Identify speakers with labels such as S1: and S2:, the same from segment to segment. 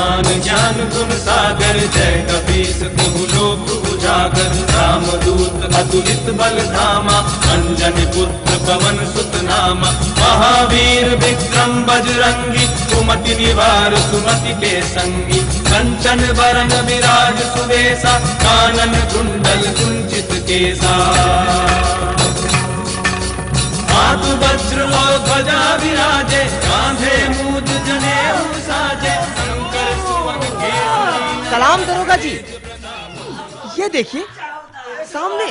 S1: हनुमान ज्ञान गुण सागर, जय कपीस तिहु लोक उजागर। रामदूत अतुलित बल धामा, अंजनी पुत्र पवन सुत नामा। महावीर विक्रम बजरंगी, कुमति निवार सुमति के संगी। कंचन बरन विराज सुबेसा, कानन कुंडल कुंचित केसा। हाथ वज्र और ध्वजा विराजे, कांधे मूज जनेऊ साजे। शंकर सुवन केसरी।
S2: सलाम दरोगा जी, ये देखिए सामने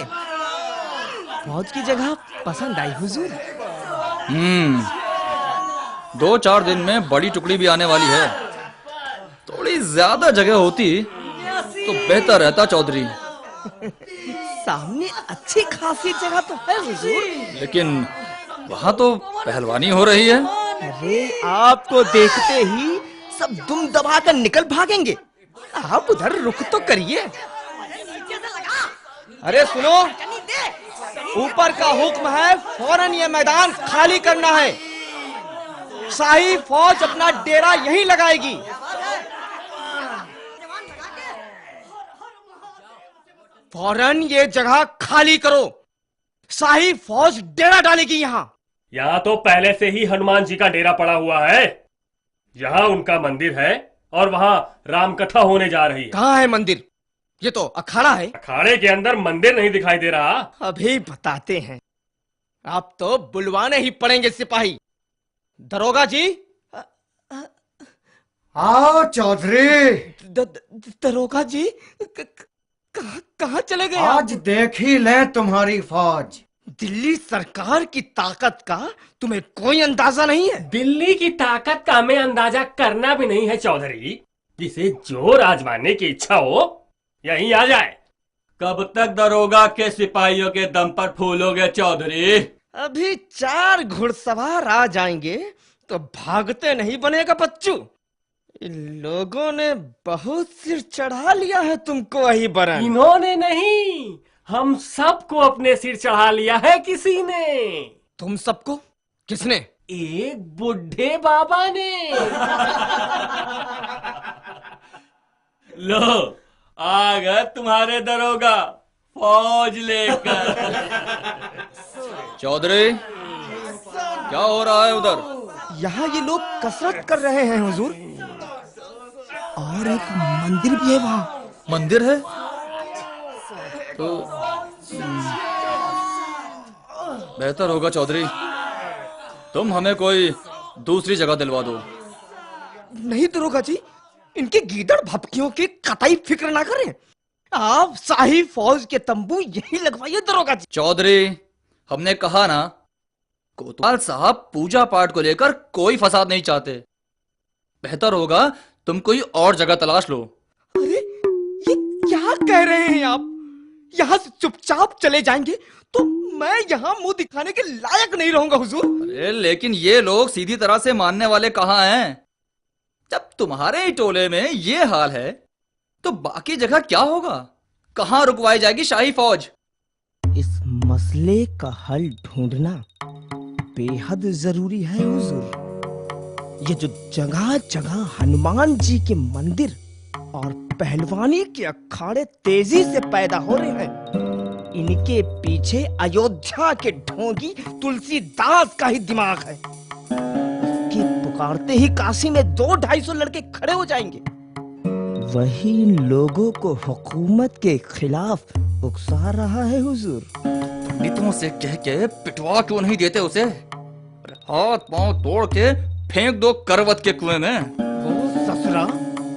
S2: फौज की जगह पसंद आई हुजूर।
S3: 2-4 दिन में बड़ी टुकड़ी भी आने वाली है। थोड़ी ज्यादा जगह होती तो बेहतर रहता चौधरी।
S2: सामने अच्छी खासी जगह तो है हुजूर,
S3: लेकिन वहाँ तो पहलवानी हो रही है।
S2: अरे आपको देखते ही सब दुम दबाकर निकल भागेंगे। आप उधर रुक तो करिए। अरे सुनो, ऊपर का हुक्म है, फौरन ये मैदान खाली करना है। शाही फौज अपना डेरा यहीं लगाएगी। फौरन ये जगह खाली करो, शाही फौज डेरा डालेगी यहाँ।
S4: यहाँ तो पहले से ही हनुमान जी का डेरा पड़ा हुआ है। यहाँ उनका मंदिर है और वहाँ राम कथा होने जा रही है।
S2: कहाँ है मंदिर? ये तो अखाड़ा है।
S4: अखाड़े के अंदर मंदिर नहीं दिखाई दे रहा।
S2: अभी बताते हैं। आप तो बुलवाने ही पड़ेंगे सिपाही। दरोगा जी।
S5: आओ चौधरी।
S2: दरोगा जी, कहाँ चले गए?
S5: आज देख ही ले तुम्हारी फौज।
S2: दिल्ली सरकार की ताकत का तुम्हें कोई अंदाजा नहीं है?
S4: दिल्ली की ताकत का हमें अंदाजा करना भी नहीं है चौधरी। जिसे जो आजमाने की इच्छा हो यहीं आ जाए।
S6: कब तक दरोगा के सिपाहियों के दम पर फूलोगे चौधरी?
S2: अभी 4 घुड़सवार आ जाएंगे तो भागते नहीं बनेगा बच्चू। इन लोगों ने बहुत सिर चढ़ा लिया है तुमको वही बरन।
S4: इन्होंने नहीं, हम सबको अपने सिर चढ़ा लिया है किसी ने।
S2: तुम सबको? किसने?
S4: एक बुढ़े बाबा ने।
S6: लो आ गए तुम्हारे दरोगा फौज लेकर।
S3: चौधरी, क्या हो रहा है उधर?
S2: यहाँ ये लोग कसरत कर रहे हैं हुजूर। और एक मंदिर भी है वहाँ।
S3: मंदिर है तो बेहतर होगा चौधरी, तुम हमें कोई दूसरी जगह दिलवा दो।
S2: नहीं दरोगा जी, इनके गीदड़ भपकियों की कतई फिक्र ना करें। आप शाही फौज के तंबू यही लगवाइए दरोगा जी।
S3: चौधरी, हमने कहा ना, कोतवाल साहब पूजा पाठ को लेकर कोई फसाद नहीं चाहते। बेहतर होगा तुम कोई और जगह तलाश लो।
S2: अरे ये क्या कह रहे हैं आप? यहाँ से चुपचाप चले जाएंगे तो मैं यहाँ मुंह दिखाने के लायक नहीं रहूंगा हुजूर।
S3: अरे लेकिन ये लोग सीधी तरह से मानने वाले कहाँ हैं? जब तुम्हारे ही टोले में ये हाल है तो बाकी जगह क्या होगा? कहाँ रुकवाई जाएगी शाही फौज?
S2: इस मसले का हल ढूंढना बेहद जरूरी है हुजूर। ये जो जगह जगह हनुमान जी के मंदिर और पहलवानी के अखाड़े तेजी से पैदा हो रहे हैं, इनके पीछे अयोध्या के ढोंगी तुलसीदास का ही दिमाग है। कि पुकारते ही काशी में 200-250 लड़के खड़े हो जाएंगे। वही लोगों को हुकूमत के खिलाफ उकसा रहा है हुजूर।
S3: पंडितों से कह के पिटवा क्यों नहीं देते उसे? हाथ पांव तोड़ के फेंक दो करवत के कुएं में।
S2: वो ससुरा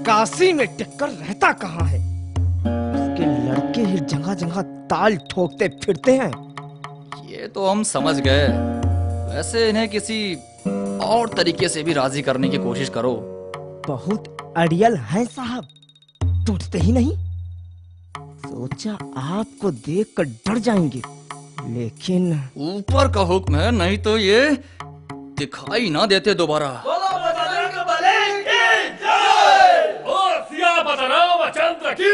S2: काशी में टिककर रहता कहाँ है? उसके लड़के ही जगह जगह ताल ठोकते फिरते हैं।
S3: ये तो हम समझ गए। वैसे इन्हें किसी और तरीके से भी राजी करने की कोशिश करो।
S2: बहुत अड़ियल है साहब, टूटते ही नहीं। सोचा आपको देखकर डर जाएंगे, लेकिन
S3: ऊपर का हुक्म है, नहीं तो ये दिखाई ना देते दोबारा।
S4: रामचंद्र की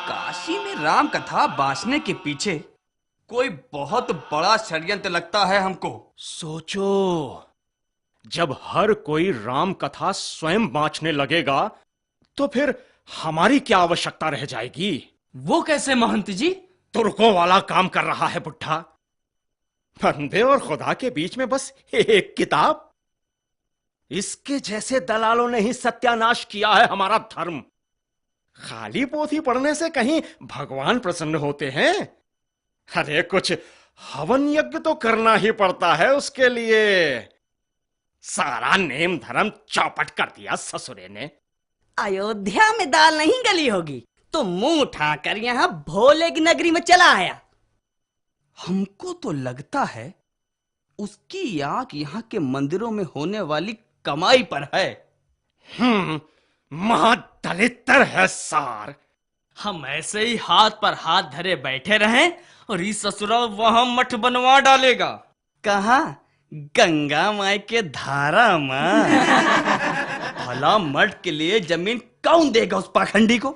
S7: काशी में राम कथा बांसने के पीछे
S6: कोई बहुत बड़ा षड्यंत्र लगता है हमको।
S7: सोचो, जब हर कोई राम कथा स्वयं बांचने लगेगा तो फिर हमारी क्या आवश्यकता रह जाएगी?
S6: वो कैसे महंत जी?
S7: तुर्कों वाला काम कर रहा है बुढ़ा। बंदे और खुदा के बीच में बस एक किताब। इसके जैसे दलालों ने ही सत्यानाश किया है हमारा धर्म। खाली पोथी पढ़ने से कहीं भगवान प्रसन्न होते हैं? अरे कुछ हवन यज्ञ तो करना ही पड़ता है उसके लिए। सारा नेम धर्म चौपट कर दिया ससुरे ने।
S8: अयोध्या में दाल नहीं गली होगी तो मुंह उठाकर यहाँ भोले की नगरी में चला आया।
S6: हमको तो लगता है उसकी आंख यहाँ के मंदिरों में होने वाली कमाई पर है।
S7: महादलितर है सार।
S6: हम ऐसे ही हाथ पर हाथ धरे बैठे रहें और इस ससुरा वहां मठ बनवा डालेगा।
S8: कहा? गंगा माई के धारा मां।
S6: भला मठ के लिए जमीन कौन देगा उस पाखंडी को?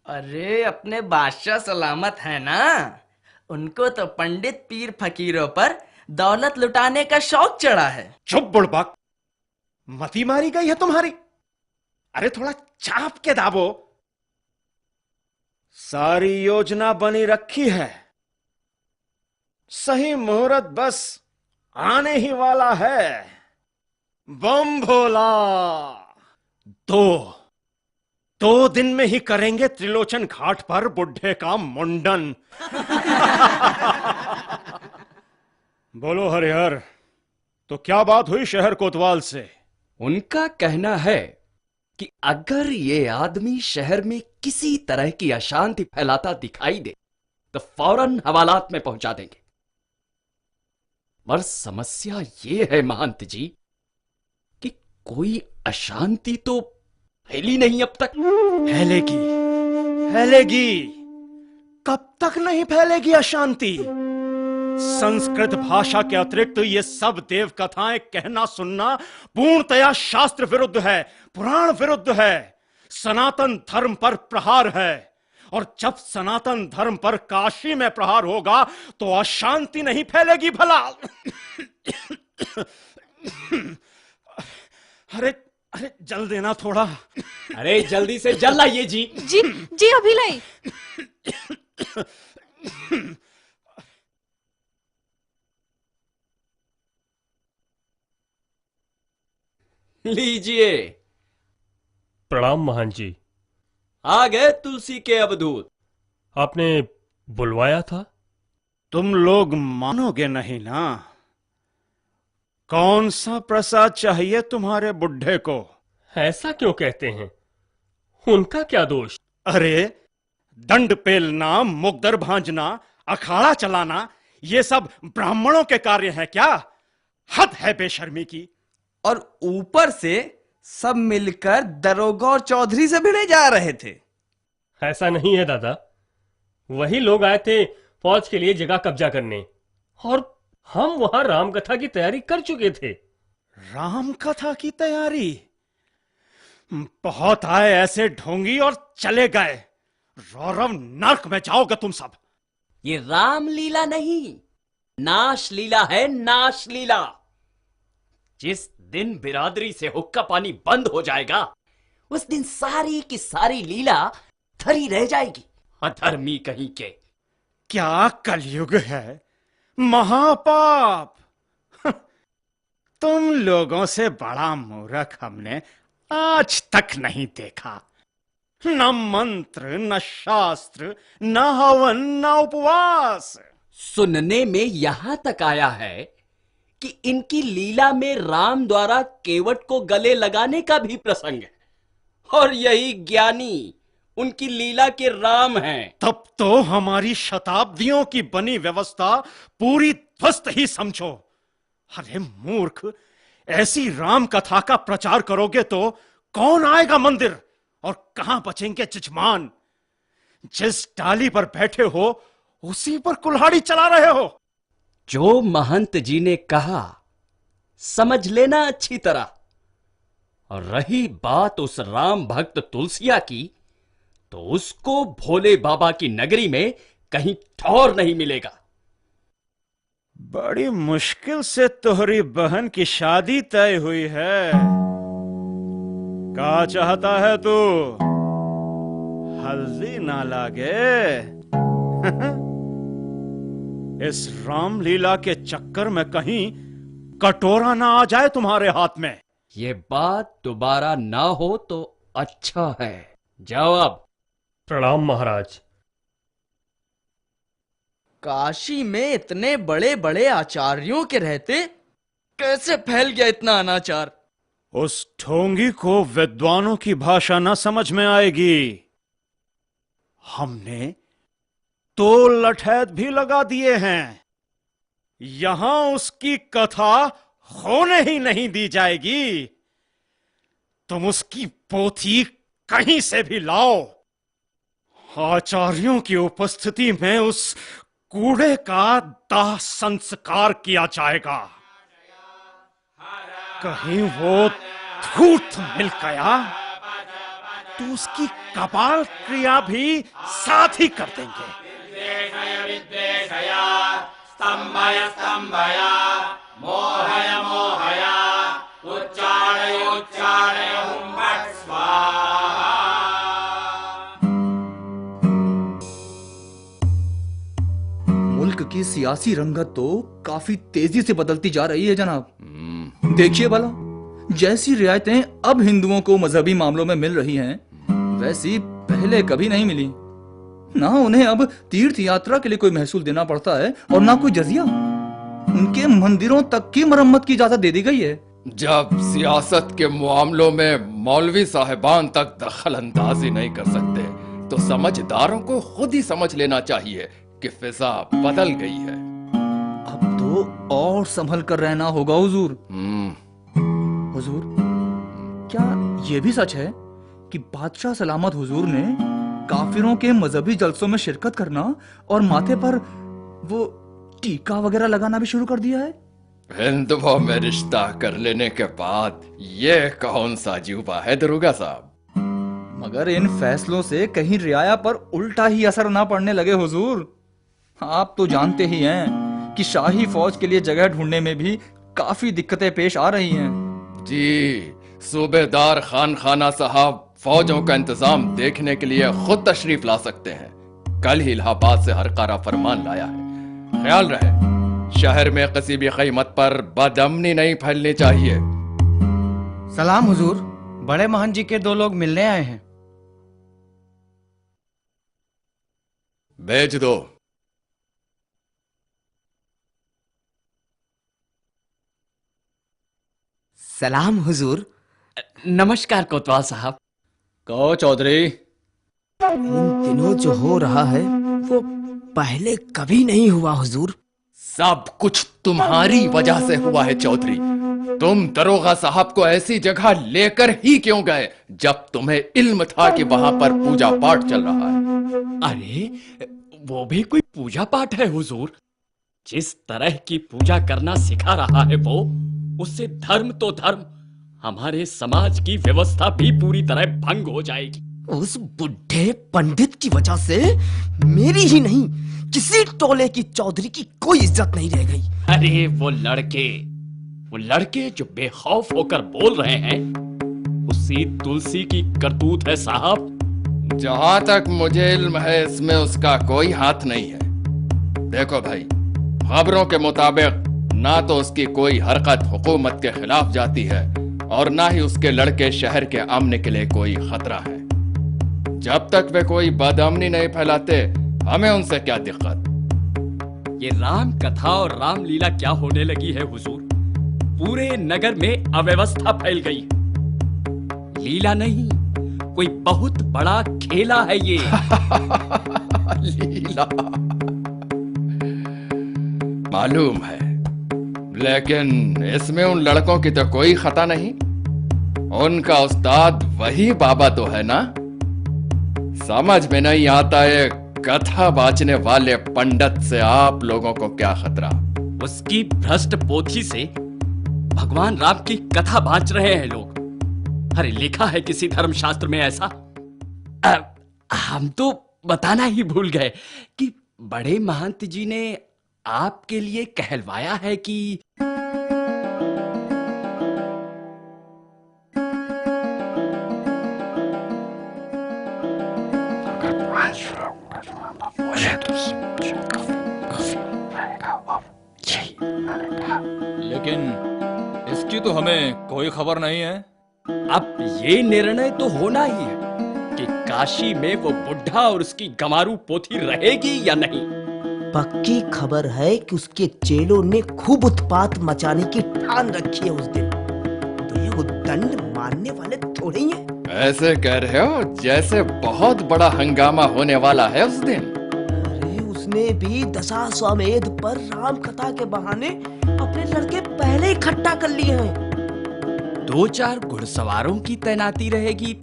S8: अरे अपने बादशाह सलामत है ना, उनको तो पंडित पीर फकीरों पर दौलत लुटाने का शौक चढ़ा है।
S7: चुप बुड़बक, मती मारी गई है तुम्हारी। अरे थोड़ा चाप के दाबो। सारी योजना बनी रखी है, सही मुहूर्त बस आने ही वाला है। बम भोला, दो दिन में ही करेंगे त्रिलोचन घाट पर बुढ़े का मुंडन। बोलो हरिहर, तो क्या बात हुई शहर कोतवाल से?
S9: उनका कहना है कि अगर ये आदमी शहर में किसी तरह की अशांति फैलाता दिखाई दे तो फौरन हवालात में पहुंचा देंगे। पर समस्या ये है महंत जी कि कोई अशांति तो फैली नहीं अब तक।
S7: फैलेगी। कब तक नहीं फैलेगी अशांति? संस्कृत भाषा के अतिरिक्त तो ये सब देव कथाएं कहना सुनना पूर्णतया शास्त्र विरुद्ध है, पुराण विरुद्ध है, सनातन धर्म पर प्रहार है। और जब सनातन धर्म पर काशी में प्रहार होगा तो अशांति नहीं फैलेगी भला। अरे अरे जल देना थोड़ा।
S9: अरे जल्दी से जल लाइए जी।
S10: जी अभी लाई।
S9: लीजिए।
S4: प्रणाम महान जी।
S9: आ गए तुलसी के अवधूत।
S4: आपने बुलवाया था?
S7: तुम लोग मानोगे नहीं ना। कौन सा प्रसाद चाहिए तुम्हारे बुढ़े को?
S4: ऐसा क्यों कहते हैं? उनका क्या दोष?
S7: अरे दंड पेलना, मुकदर भांजना, अखाड़ा चलाना, ये सब ब्राह्मणों के कार्य हैं क्या? हद है बेशर्मी की।
S8: और ऊपर से सब मिलकर दरोगा और चौधरी से भिड़े जा रहे थे।
S4: ऐसा नहीं है दादा, वही लोग आए थे फौज के लिए जगह कब्जा करने और हम वहां रामकथा की तैयारी कर चुके थे।
S7: रामकथा की तैयारी? बहुत आए ऐसे ढोंगी और चले गए। रौरव नर्क में जाओगे तुम सब।
S9: ये रामलीला नहीं, नाश लीला है, नाश लीला। जिस दिन बिरादरी से हुक्का पानी बंद हो जाएगा उस दिन सारी की सारी लीला धरी रह जाएगी। अधर्मी कहीं के।
S7: क्या कलयुग है, महापाप। तुम लोगों से बड़ा मूर्ख हमने आज तक नहीं देखा। न मंत्र, न शास्त्र, न हवन, न उपवास।
S9: सुनने में यहां तक आया है कि इनकी लीला में राम द्वारा केवट को गले लगाने का भी प्रसंग है और यही ज्ञानी उनकी लीला के राम हैं।
S7: तब तो हमारी शताब्दियों की बनी व्यवस्था पूरी ध्वस्त ही समझो। अरे मूर्ख, ऐसी राम कथा का प्रचार करोगे तो कौन आएगा मंदिर और कहां बचेंगे जजमान? जिस डाली पर बैठे हो उसी पर कुल्हाड़ी चला रहे हो।
S9: जो महंत जी ने कहा समझ लेना अच्छी तरह। और रही बात उस राम भक्त तुलसिया की, तो उसको भोले बाबा की नगरी में कहीं ठौर नहीं मिलेगा।
S7: बड़ी मुश्किल से तोहरी बहन की शादी तय हुई है। क्या चाहता है तू? हल्दी ना लागे? इस रामलीला के चक्कर में कहीं कटोरा ना आ जाए तुम्हारे हाथ में।
S9: ये बात दोबारा ना हो तो अच्छा है। जाओ अब।
S4: प्रणाम महाराज।
S8: काशी में इतने बड़े बड़े आचार्यों के रहते कैसे फैल गया इतना अनाचार?
S7: उस ढोंगी को विद्वानों की भाषा न समझ में आएगी। हमने तो लठैत भी लगा दिए हैं। यहां उसकी कथा होने ही नहीं दी जाएगी। तुम उसकी पोथी कहीं से भी लाओ। आचार्यों की उपस्थिति में उस कूड़े का दाह संस्कार किया जाएगा। कहीं वो धूर्त मिल गया तो उसकी कपाल क्रिया भी साथ ही कर देंगे।
S1: स्तंभय स्तंभय मोहय मोहय उच्चारय उच्चारय हुं फट् स्वाहा।
S3: मुल्क की सियासी रंगत तो काफी तेजी से बदलती जा रही है जनाब। देखिए भला, जैसी रियायतें अब हिंदुओं को मजहबी मामलों में मिल रही हैं, वैसी पहले कभी नहीं मिली। ना उन्हें अब तीर्थ यात्रा के लिए कोई महसूल देना पड़ता है और ना कोई जजिया। उनके मंदिरों तक की मरम्मत की इजाजत दे दी गई है।
S10: जब सियासत के मामलों में मौलवी साहिबान तक दखल अंदाजी नहीं कर सकते तो समझदारों को खुद ही समझ लेना चाहिए कि फिजा बदल गई है।
S3: अब तो और संभल कर रहना होगा हुजूर। हुजूर, क्या ये भी सच है कि बादशाह सलामत हुजूर ने काफिरों के मजहबी जलसों में शिरकत करना और माथे पर वो टीका वगैरह लगाना भी शुरू कर दिया है?
S10: हिंदुओं में रिश्ता कर लेने के बाद ये कौन सा अजूबा है दरोगा साहब?
S3: मगर इन फैसलों से कहीं रियाया पर उल्टा ही असर ना पड़ने लगे हुजूर। आप तो जानते ही हैं कि शाही फौज के लिए जगह ढूंढने में भी काफी दिक्कतें पेश आ रही हैं।
S10: जी, सूबेदार खान खाना साहब फौजों का इंतजाम देखने के लिए खुद तशरीफ ला सकते हैं। कल ही इलाहाबाद से हरकारा फरमान लाया है। ख्याल रहे, शहर में किसी भी कीमत पर बदअमनी नहीं फैलनी चाहिए।
S5: सलाम हुजूर, बड़े महंत जी के 2 लोग मिलने आए हैं।
S10: भेज दो।
S6: सलाम हुजूर।
S9: नमस्कार कोतवाल साहब।
S3: कहो चौधरी।
S2: इन दिनों जो हो रहा है वो पहले कभी नहीं हुआ हुजूर।
S10: सब कुछ तुम्हारी वजह से हुआ है चौधरी। तुम दरोगा साहब को ऐसी जगह लेकर ही क्यों गए जब तुम्हें इल्म था कि वहां पर पूजा पाठ चल रहा है?
S9: अरे वो भी कोई पूजा पाठ है हुजूर? जिस तरह की पूजा करना सिखा रहा है वो, उससे धर्म तो धर्म, हमारे समाज की व्यवस्था भी पूरी तरह भंग हो जाएगी।
S2: उस बुढ़े पंडित की वजह से मेरी ही नहीं, किसी टोले की चौधरी की कोई इज्जत नहीं रह गई।
S9: अरे वो लड़के जो बेखौफ होकर बोल रहे हैं, उसी तुलसी की करतूत है साहब।
S10: जहां तक मुझे इल्म है इसमें उसका कोई हाथ नहीं है। देखो भाई, खबरों के मुताबिक ना तो उसकी कोई हरकत हुकूमत के खिलाफ जाती है और ना ही उसके लड़के शहर के अमन के लिए कोई खतरा है। जब तक वे कोई बदअमनी नहीं फैलाते, हमें उनसे क्या दिक्कत।
S9: ये राम कथा और रामलीला क्या होने लगी है हुजूर? पूरे नगर में अव्यवस्था फैल गई है। लीला नहीं, कोई बहुत बड़ा खेला है ये।
S10: लीला मालूम है, लेकिन इसमें उन लड़कों की तो कोई खता नहीं। उनका उस्ताद वही बाबा तो है ना। समझ में नहीं आता है कथा बाचने वाले पंडित से आप लोगों को क्या खतरा।
S9: उसकी भ्रष्ट पोथी से भगवान राम की कथा बांच रहे हैं लोग। अरे लिखा है किसी धर्मशास्त्र में ऐसा? हम तो बताना ही भूल गए कि बड़े महंत जी ने आपके लिए कहलवाया है कि
S3: लेकिन इसकी तो हमें कोई खबर नहीं है।
S9: अब ये निर्णय तो होना ही है कि काशी में वो बुढ़ा और उसकी गमारू पोथी रहेगी या नहीं।
S2: पक्की खबर है कि उसके चेलों ने खूब उत्पात मचाने की ठान रखी है उस दिन। तो ये उद्दंड मानने वाले थोड़े ही हैं।
S10: ऐसे कह रहे हो जैसे बहुत बड़ा हंगामा होने वाला है उस दिन।
S2: अरे उसने भी दशाश्वमेध पर राम कथा के बहाने अपने लड़के पहले इकट्ठा कर लिए हैं।
S9: 2-4 घुड़सवारों की तैनाती रहेगी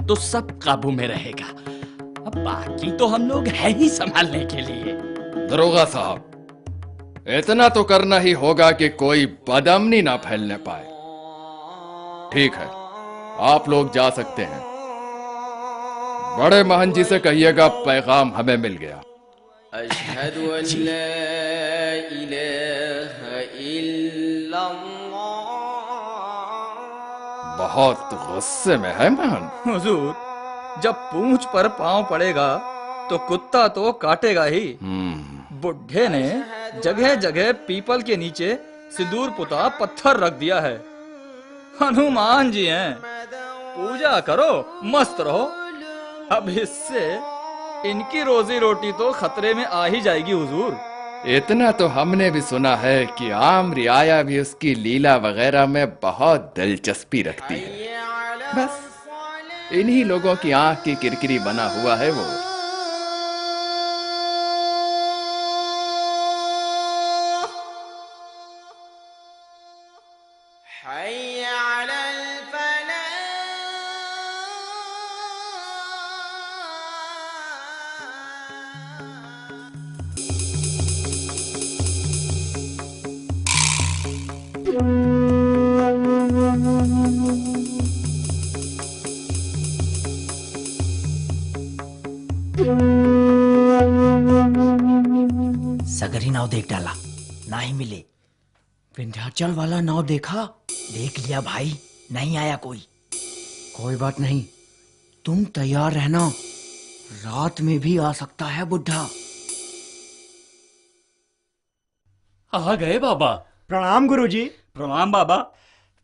S9: तो सब काबू में रहेगा। अब बाकी तो हम लोग हैं ही संभालने के लिए।
S10: दरोगा साहब, इतना तो करना ही होगा कि कोई बदअमनी ना फैलने पाए। ठीक है, आप लोग जा सकते हैं। बड़े महन जी से कहिएगा पैगाम हमें मिल गया।
S11: अशहदु अन ला इलाहा इल्लल्लाह।
S10: बहुत गुस्से में है महन।
S3: हुजूर, जब पूंछ पर पांव पड़ेगा तो कुत्ता तो काटेगा ही। बुढ़े ने जगह जगह पीपल के नीचे सिंदूर पुता पत्थर रख दिया है। हनुमान जी हैं, पूजा करो, मस्त रहो। अब इससे इनकी रोजी रोटी तो खतरे में आ ही जाएगी हुजूर।
S10: इतना तो हमने भी सुना है कि आम रियाया भी उसकी लीला वगैरह में बहुत दिलचस्पी रखती है। बस इन्हीं लोगों की आंख की किरकिरी बना हुआ है वो।
S8: सगरी नाव देख डाला, ना ही मिले। विंध्याचल वाला नाव देखा, देख लिया भाई, नहीं आया कोई। कोई बात नहीं, तुम तैयार रहना, रात में भी आ सकता है बुढ़ा।
S4: आ गए बाबा।
S12: प्रणाम गुरुजी।
S6: प्रणाम बाबा।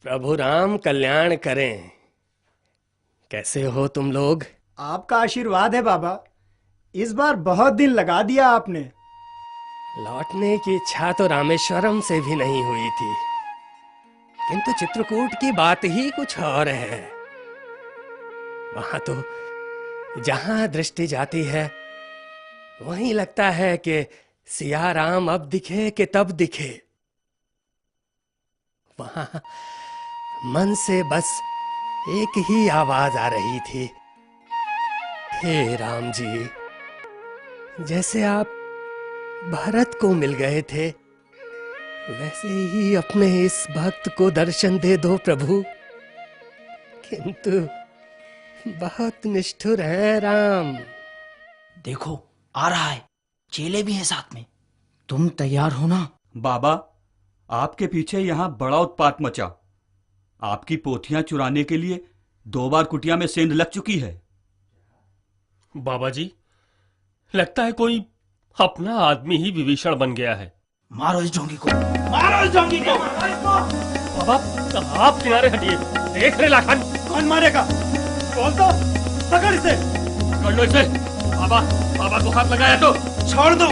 S4: प्रभु राम कल्याण करें। कैसे हो तुम लोग?
S12: आपका आशीर्वाद है बाबा। इस बार बहुत दिन लगा दिया आपने।
S4: लौटने की इच्छा तो रामेश्वरम से भी नहीं हुई थी, किंतु चित्रकूट की बात ही कुछ और है। वहां तो जहां दृष्टि जाती है वहीं लगता है कि सिया राम अब दिखे कि तब दिखे। वहां मन से बस एक ही आवाज आ रही थी, हे राम जी, जैसे आप भरत को मिल गए थे वैसे ही अपने इस भक्त को दर्शन दे दो प्रभु। किंतु बहुत निष्ठुर है राम।
S8: देखो आ रहा है, चेले भी हैं साथ में। तुम तैयार हो ना?
S6: बाबा, आपके पीछे यहाँ बड़ा उत्पात मचा। आपकी पोथियां चुराने के लिए 2 बार कुटिया में सेंध लग चुकी है।
S4: बाबा जी, लगता है कोई अपना आदमी ही विभीषण बन गया है।
S8: मारो इस ढोंगी को,
S12: मारो इस ढोंगी को।
S4: बाबा आप किनारे हटिए, देख रहे लाखन।
S12: कौन मारेगा? बोल दो, पकड़ इसे।
S4: पकड़ लो इसे। बाबा, बाबा को हाथ लगाया तो
S12: छोड़ दो।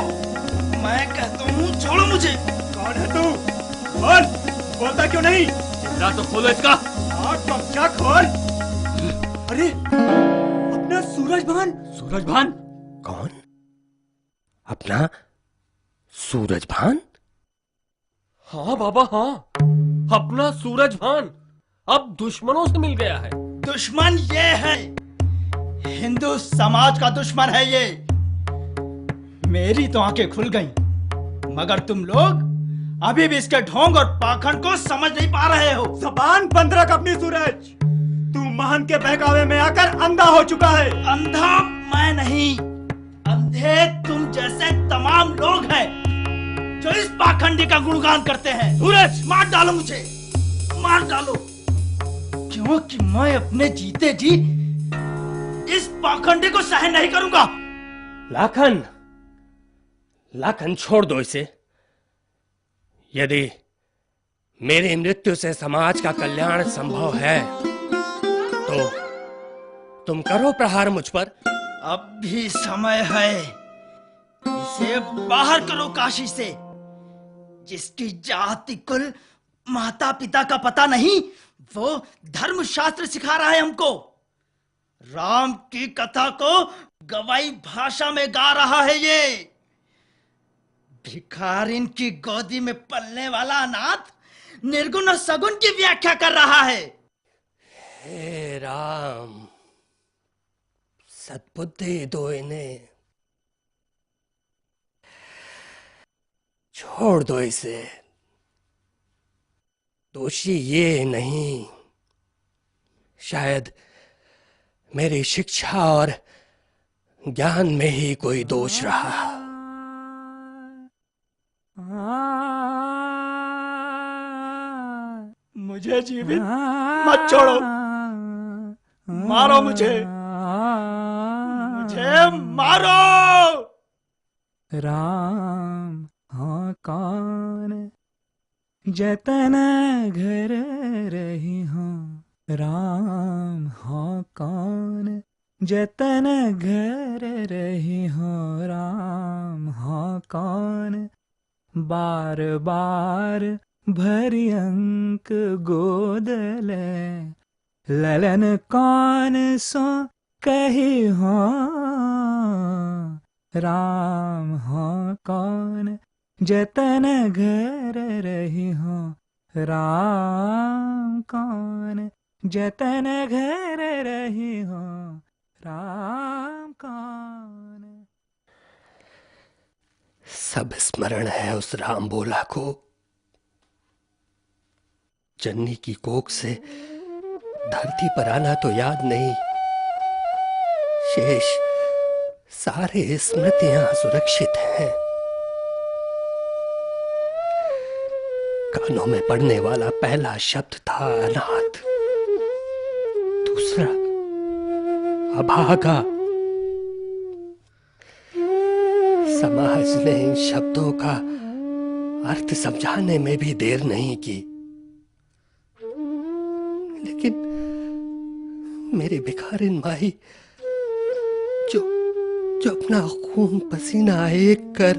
S12: मैं कहता हूँ छोड़ो मुझे। कौन है तू? बोल, बोलता क्यों नहीं?
S4: जिंदा तो खोलो इसका।
S12: और कब्जा खोल। अरे अपना सूरजभान।
S6: सूरजभान?
S4: कौन? अपना सूरजभान? हाँ बाबा हाँ, अपना सूरजभान अब दुश्मनों से मिल गया है।
S12: दुश्मन ये है, हिंदू समाज का दुश्मन है ये। मेरी तो आंखें खुल गईं, मगर तुम लोग अभी भी इसके ढोंग और पाखंड को समझ नहीं पा रहे हो। जबान बंद रख अपनी सूरज। तू महन के बहकावे में आकर अंधा हो चुका है। अंधा मैं नहीं, अंधे तुम जैसे तमाम लोग हैं। जो इस पाखंडी का गुणगान करते हैं। सूरज, मार डालो मुझे, मार डालो, क्योंकि मैं अपने जीते जी इस पाखंडी को सहन नहीं करूंगा।
S4: लाखन, लाखन छोड़ दो इसे। यदि मेरी मृत्यु से समाज का कल्याण संभव है तो तुम करो प्रहार मुझ पर।
S12: अब भी समय है, इसे बाहर करो काशी से। जिसकी जाति कुल माता पिता का पता नहीं, वो धर्मशास्त्र सिखा रहा है हमको। राम की कथा को गवाई भाषा में गा रहा है ये। भिखारिन की गोदी में पलने वाला अनाथ निर्गुण और सगुण की व्याख्या कर रहा है।
S4: हे राम, सद्बुद्धि दो इन्हें, छोड़ दो इसे। दोषी ये नहीं, शायद मेरी शिक्षा और ज्ञान में ही कोई दोष रहा।
S12: मुझे जीवित मत छोड़ो, मारो मुझे, मुझे मारो।
S13: राम हाँ कौन जतन घर रही हूँ, राम हाँ कौन जतन घर रही हूँ, राम हाँ कौन बार बार भरी अंक गोद ले, ललन कौन सो कही हो, राम हो कौन जतन घर रही हो, राम कौन जतन घर रही हो, राम कौन।
S4: सब स्मरण है उस राम बोला को, जननी की कोख से धरती पर आना तो याद नहीं, शेष सारे स्मृतियां सुरक्षित हैं। कानों में पड़ने वाला पहला शब्द था अनाथ, दूसरा अभागा। समाज ने इन शब्दों का अर्थ समझाने में भी देर नहीं की, लेकिन मेरी भिखारिन माई जो अपना खून पसीना एक कर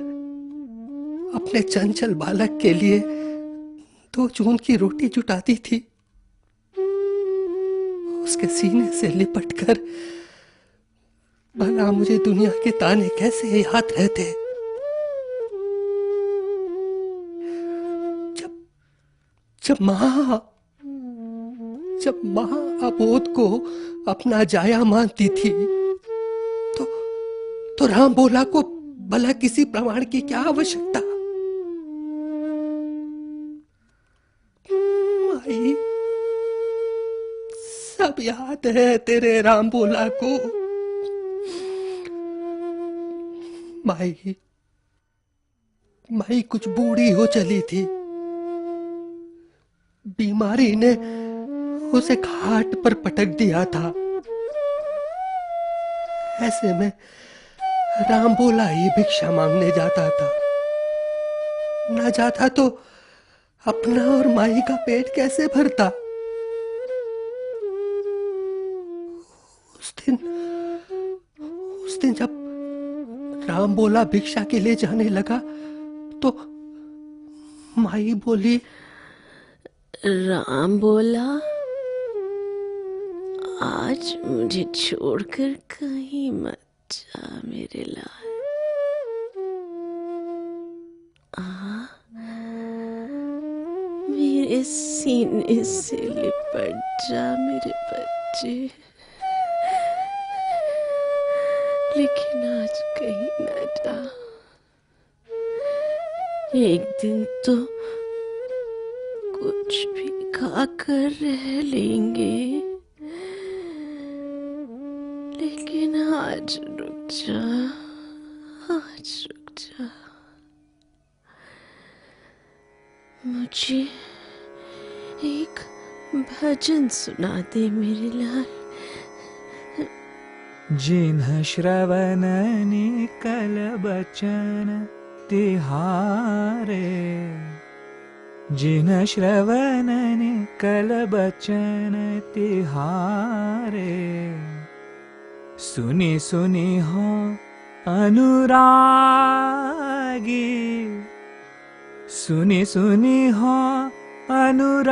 S4: अपने चंचल बालक के लिए 2 जून की रोटी जुटाती थी, उसके सीने से लिपटकर भला मुझे दुनिया के ताने कैसे याद रहते। जब मां अबोध को अपना जाया मानती थी तो राम बोला को भला किसी प्रमाण की क्या आवश्यकता। माई, सब याद है तेरे राम बोला को। माई कुछ बूढ़ी हो चली थी, बीमारी ने उसे घाट पर पटक दिया था। ऐसे में राम बोला ही भिक्षा मांगने जाता था, न जाता तो अपना और माई का पेट कैसे भरता। उस दिन जब राम बोला भिक्षा के लिए जाने लगा तो माई बोली,
S14: राम बोला आज मुझे छोड़कर कहीं मत जा मेरे लाल। मेरे सीने से लिपट जा मेरे बच्चे, लेकिन आज कहीं न जा। एक दिन तो कुछ भी खाकर रह लेंगे, लेकिन आज रुक जा, आज रुक जा। मुझे एक भजन सुना दे मेरे लाल।
S13: जिन्ह श्रवण निकल बचन तिहारे, जिन्ह श्रवण निकल बचन तिहारे, सुनी सुनी हो अनुरागी, सुनी सुनी हो अनुरागी,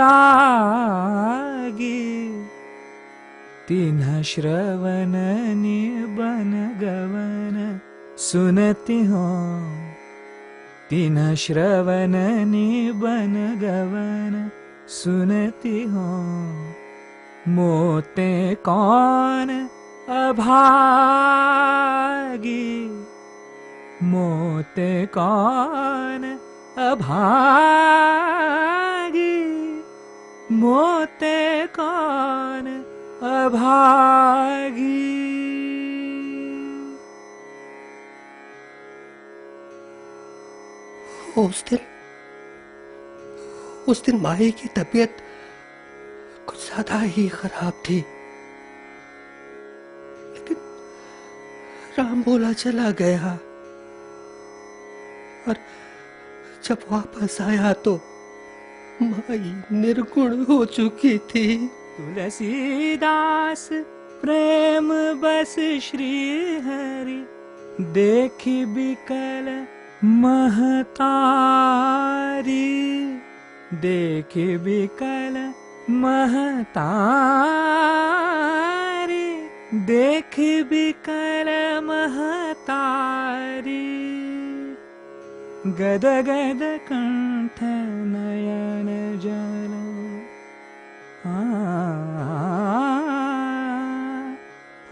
S13: तिन्ह श्रवण निबन गवन सुनती हो, तिन्ह श्रवण निबन गवन सुनती हो, मोते कौन अभागी, मोते कौन अभागी, मोते कौन अभागी।
S4: उस दिन माही की तबीयत कुछ ज्यादा ही खराब थी, लेकिन राम भोला चला गया और जब वापस आया तो माई निर्गुण हो चुकी थी।
S13: तुलसीदास प्रेम बस श्री हरि, देखी बिकल महतारी, देखी बिकल महतारी, देखी बिकल महतारी, गद गद कंठ नयन जल, आ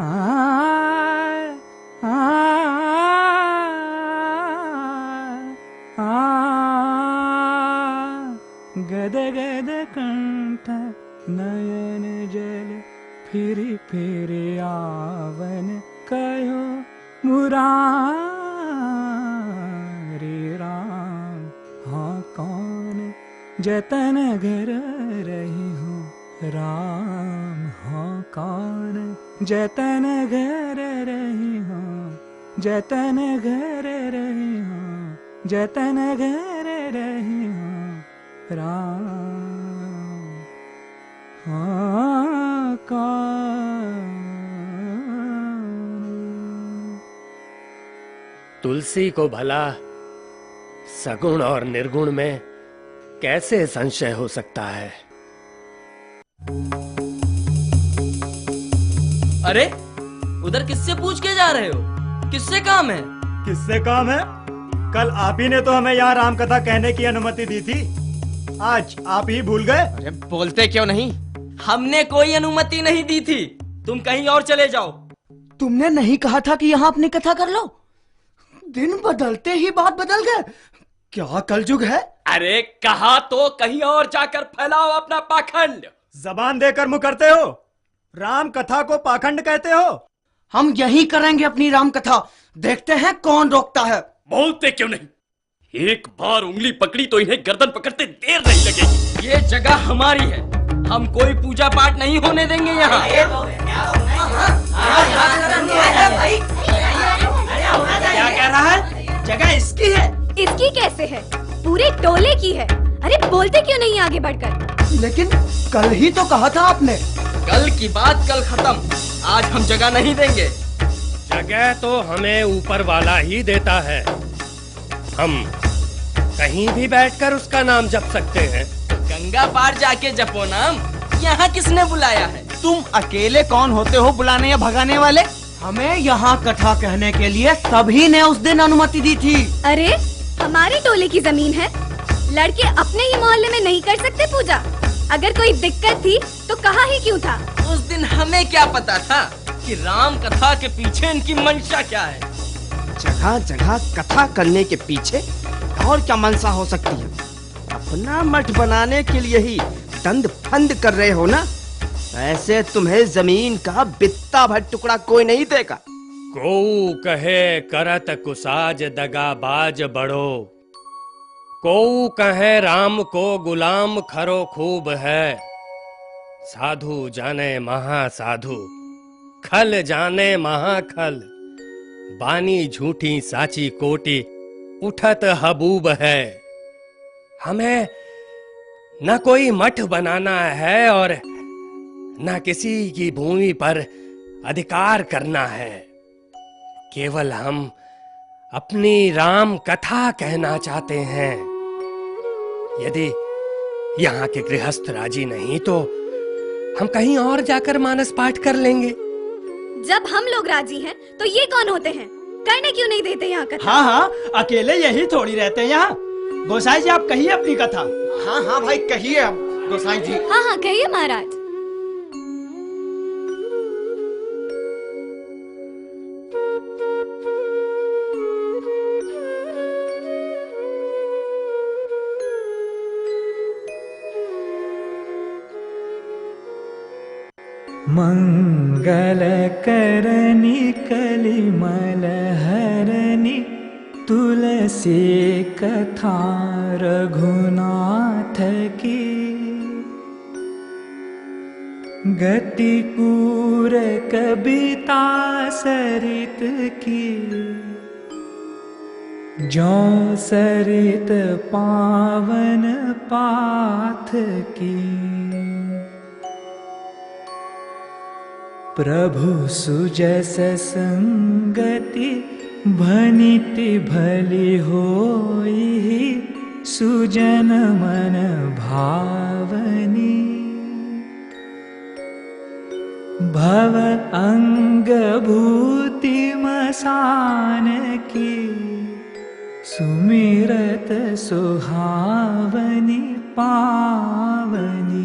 S13: आ गद गद कंठ नयन जल, फिरी फिरी आवन कहो मुरारी राम। हाँ कौन जतन घर रही हूँ राम, हाँ कौन जतन घर रही हूँ, जतन घर रही हूँ, जतन घर रही हूँ राम। हाँ कौन।
S4: तुलसी को भला सगुण और निर्गुण में कैसे संशय हो सकता है?
S15: अरे उधर किससे पूछ के जा रहे हो? किससे काम है?
S5: किससे काम है? कल आप ही ने तो हमें यहाँ राम कथा कहने की अनुमति दी थी, आज आप ही भूल गए?
S9: अरे बोलते क्यों नहीं? हमने कोई अनुमति नहीं दी थी, तुम कहीं और चले जाओ।
S2: तुमने नहीं कहा था कि यहाँ अपनी कथा कर लो? दिन बदलते ही बात बदल गए। क्या कलयुग है?
S9: अरे कहा तो कहीं और जाकर फैलाओ अपना पाखंड।
S5: जबान देकर मुकरते हो, राम कथा को पाखंड कहते हो?
S2: हम यही करेंगे अपनी राम कथा, देखते हैं कौन रोकता है।
S9: बोलते क्यों नहीं? एक बार उंगली पकड़ी तो इन्हें गर्दन पकड़ते देर नहीं लगेगी। ये जगह हमारी है, हम कोई पूजा पाठ नहीं होने देंगे यहाँ।
S2: क्या कह रहा है? जगह इसकी है।
S16: इसकी कैसे है? पूरे टोले की है। अरे बोलते क्यों नहीं आगे बढ़कर?
S2: लेकिन कल ही तो कहा था आपने।
S9: कल की बात कल खत्म, आज हम जगह नहीं देंगे।
S4: जगह तो हमें ऊपर वाला ही देता है, हम कहीं भी बैठकर उसका नाम जप सकते हैं।
S9: गंगा पार जाके जपो नाम, यहाँ किसने बुलाया है?
S2: तुम अकेले कौन होते हो बुलाने या भगाने वाले? हमें यहाँ कथा कहने के लिए सभी ने उस दिन अनुमति दी थी।
S16: अरे हमारे टोले की जमीन है, लड़के अपने ही मोहल्ले में नहीं कर सकते पूजा? अगर कोई दिक्कत थी तो कहा ही क्यों था?
S9: उस दिन हमें क्या पता था कि राम कथा के पीछे इनकी मंशा क्या है?
S2: जगह जगह कथा करने के पीछे और क्या मनसा हो सकती है? अपना मठ बनाने के लिए ही दंड फंद कर रहे हो ना? ऐसे तुम्हें जमीन का बित्ता भर टुकड़ा कोई नहीं देगा।
S4: को कहे करत कुसाज दगाबाज बड़ो, को कहे राम को गुलाम खरो खूब है, साधु जाने महासाधु, खल जाने महाखल, बानी झूठी साची कोटी, उठत हबूब है। हमें न कोई मठ बनाना है और न किसी की भूमि पर अधिकार करना है। केवल हम अपनी राम कथा कहना चाहते हैं। यदि यहाँ के गृहस्थ राजी नहीं तो हम कहीं और जाकर मानस पाठ कर लेंगे।
S16: जब हम लोग राजी हैं, तो ये कौन होते हैं? करने क्यों नहीं देते यहाँ कथा?
S12: हाँ हाँ, अकेले यही थोड़ी रहते हैं यहाँ। गोसाई जी, आप कहिए अपनी कथा।
S7: हाँ हाँ भाई, कहिए अब गोसाई जी।
S16: हाँ हाँ, कहिए महाराज।
S13: मंगल करनी कलिमल हरनी, तुलसी कथा रघुनाथ की। गति पूर कविता सरित की, जो सरित पावन पाथ की। प्रभु सुजस संगति, भनिति भली होई, सुजन मन भावनी। भव अंग भूति मसान की, सुमिरत सुहावनी पावनी।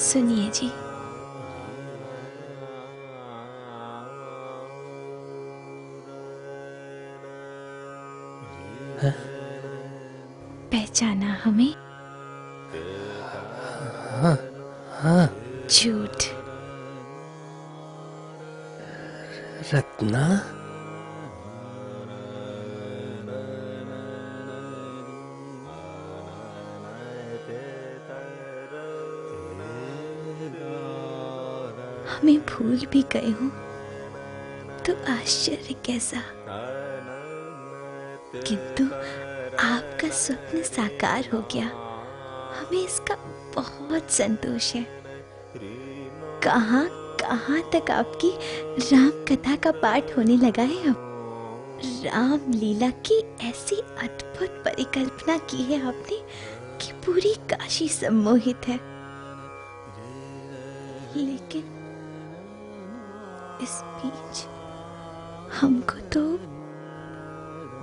S14: सुनिए जी, पहचाना हमें?
S4: हाँ हाँ।
S14: झूठ।
S4: रत्ना?
S14: हमें भूल भी गए हो तो आश्चर्य कैसा। किंतु आपका स्वप्न साकार हो गया, हमें इसका बहुत संतोष है। कहां कहां तक आपकी राम कथा का पाठ होने लगा है। अब राम लीला की ऐसी अद्भुत परिकल्पना की है आपने कि पूरी काशी सम्मोहित है। लेकिन इस बीच हमको तो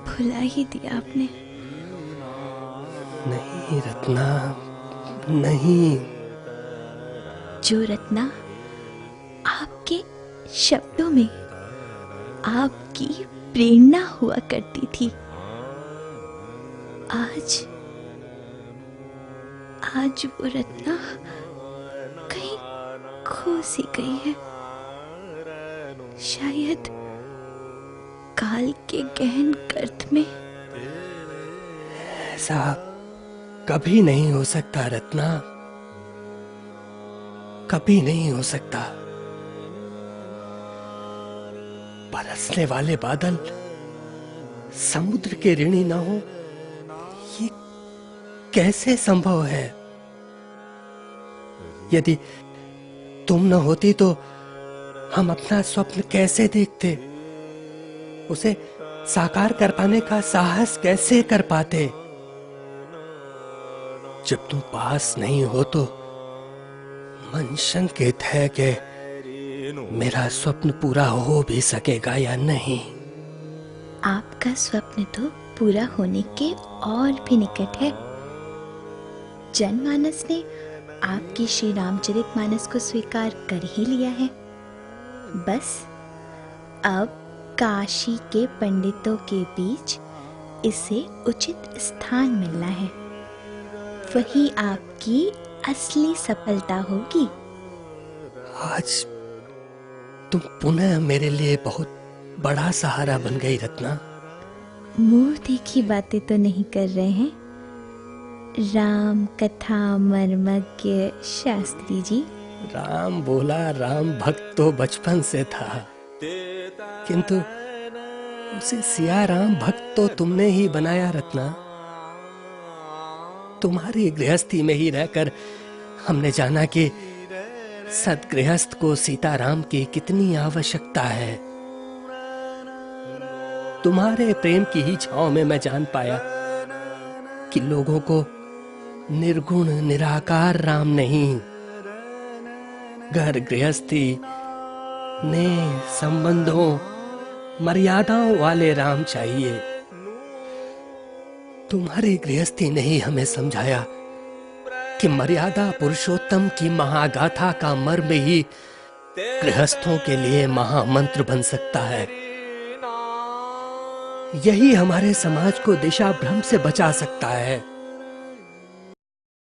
S14: भुला ही दिया आपने।
S4: नहीं रत्ना, नहीं।
S14: जो रत्ना आपके शब्दों में आपकी प्रेरणा हुआ करती थी, आज वो रत्ना कहीं खो खो सी गई है। शायद काल के गहन गर्त में।
S4: ऐसा कभी नहीं हो सकता रत्ना, कभी नहीं हो सकता। बरसने वाले बादल समुद्र के ऋणी न हो, ये कैसे संभव है? यदि तुम न होती तो हम अपना स्वप्न कैसे देखते? उसे साकार कर पाने का साहस कैसे कर पाते? जब तुम पास नहीं हो तो मन शंकित है कि मेरा स्वप्न पूरा हो भी सकेगा या नहीं।
S14: आपका स्वप्न तो पूरा होने के और भी निकट है। जनमानस ने आपकी श्री रामचरितमानस को स्वीकार कर ही लिया है। बस अब काशी के पंडितों के बीच इसे उचित स्थान मिलना है। वही आपकी असली सफलता होगी।
S4: आज तुम पुनः मेरे लिए बहुत बड़ा सहारा बन गई रत्ना।
S14: मुंह देखी बातें तो नहीं कर रहे हैं राम कथा मर्मज्ञ शास्त्री जी?
S4: राम बोला राम भक्त तो बचपन से था, किंतु उसे सिया राम भक्त तो तुमने ही बनाया रत्ना। तुम्हारी गृहस्थी में ही रहकर हमने जाना कि सद्गृहस्थ को सीताराम की कितनी आवश्यकता है। तुम्हारे प्रेम की ही छांव में मैं जान पाया कि लोगों को निर्गुण निराकार राम नहीं, घर गृहस्थी ने संबंधों मर्यादाओं वाले राम चाहिए। तुम्हारी गृहस्थी ने ही हमें समझाया कि मर्यादा पुरुषोत्तम की महागाथा का मर्म ही गृहस्थों के लिए महामंत्र बन सकता है। यही हमारे समाज को दिशा भ्रम से बचा सकता है।